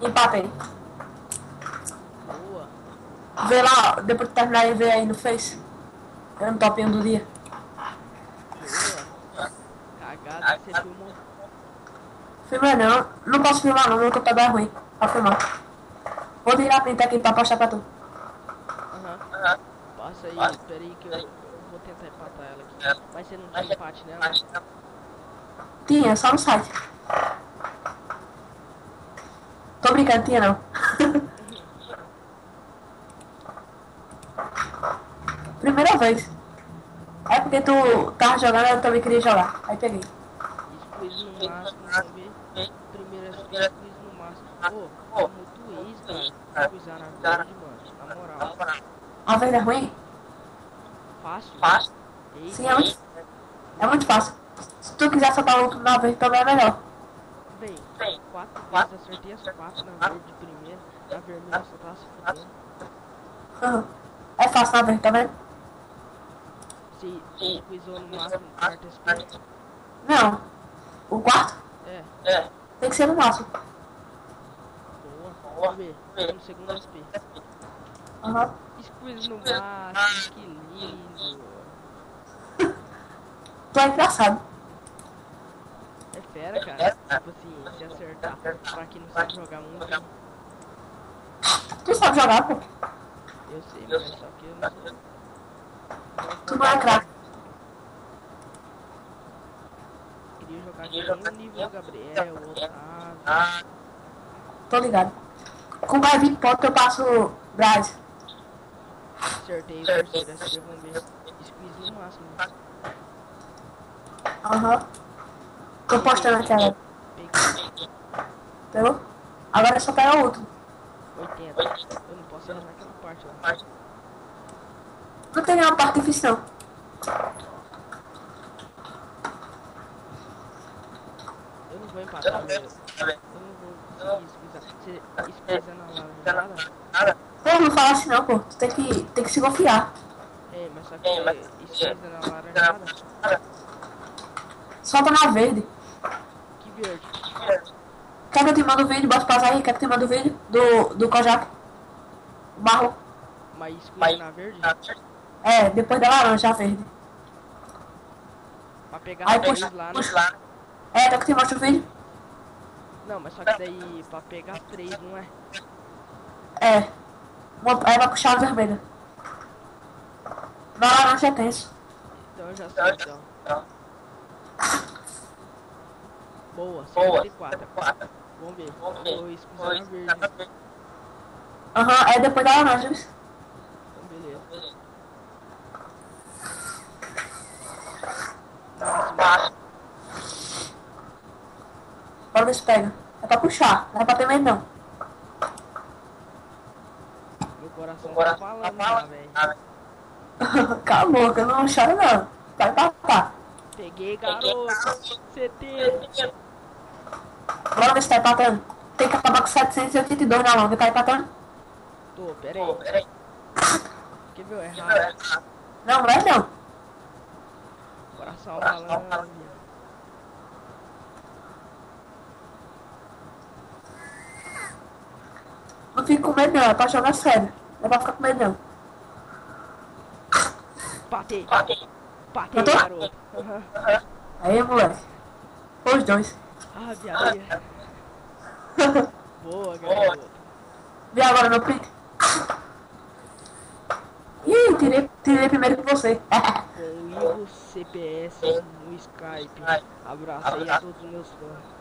Empatei. Boa. Vê lá, ó, depois de terminar e ver aí no Face. É no topinho do dia. Boa. Cagada que você filmou. Filma não. Não posso filmar não, meu computador é ruim. Pra filmar. Vou tirar a print aqui pra postar pra tu. Aham. Passa aí, pera aí que eu vou tentar empatar ela aqui. Mas você não tinha empate nela? Tinha, só no site. Tô brincando, tinha não. Primeira vez. É porque tu tava jogando, eu também queria jogar. Aí peguei. Squeeze no máximo, vamos ver. Primeira squeeze no máximo. Ô, tá muito easy, cara. Squeezar na verde, mano. Na moral. A verde é ruim? Fácil. Sim, Easy. é muito fácil. Se tu quiser soltar outro na verde também é melhor. Véi, 4 vezes acertei as 4 na verde primeiro. Na vermelha só tava se fudendo. É fácil na verde, tá vendo? Se squeezou no máximo, quarta squeeze. Não. O quarto É, tem que ser no máximo. boa. Vamos ver. Tô no segundo SP. Aham. Squeeze no máximo, que lindo. Tu é engraçado. É fera, cara. Tipo assim, se acertar. Pra quem não sabe jogar muito, Tu sabe jogar, pô. eu sei, mas só que eu não sou. Tu não é craque. Queria jogar aqui nem o nível do Gabriel, o Otávio. Tô ligado. Com mais 20 pontos eu passo Braz. Acertei o terceiro SP, vamos ver. Squeeze no máximo. Aham. Tô postando aqui agora. Peguei Entendeu? Agora é só pegar o outro. 80. Eu não posso errar naquela parte lá. Não tem nenhuma parte difícil não. Eu não vou empatar, velho. Eu não vou conseguir squeezar. Você squeeza na laranjada? Pô, não fala assim não, pô. Tu tem que se confiar. É, mas só que squeeza na laranjada. Solta na verde. Que verde. Quer que eu te mando o vídeo? Bota pausa aí. Quer que eu te mando o vídeo do Kojak? O Marlon. Mas squeeze na verde? É, depois da laranja, a verde. Pra pegar Aí três puxa, lá, né? puxa. É, quer que eu te mostre o vídeo? Não, mas só que daí pra pegar 3, não é? É. Aí vai puxar a vermelha. Na laranja é tenso. Então eu já sei, então. Boa, 54. Vamos ver. Vou squeezar na verde. Aham, é depois da laranja. Então beleza. Máximo. Bora ver se pega. É pra puxar, não é pra ter medo não. Meu coração tá falando já, velho. Cala a boca, não chora não. Vai empatar. Peguei, garoto. 70. Bora ver se tá empatando. Tem que acabar com 782 na longa, tá empatando? Tô, pera aí. Quer ver? Errado. Não, não é não. Coração falando. Não fica com medo não, é pra jogar sério. Não é pra ficar com medo não. Patei, Matou? garoto. Uhum. Aí, moleque. Os dois. Ah, viado. Boa, garoto. Vê agora meu print. Ih, tirei primeiro que você. Com o Ivo CPS no Skype. Abraço aí a todos os meus fãs.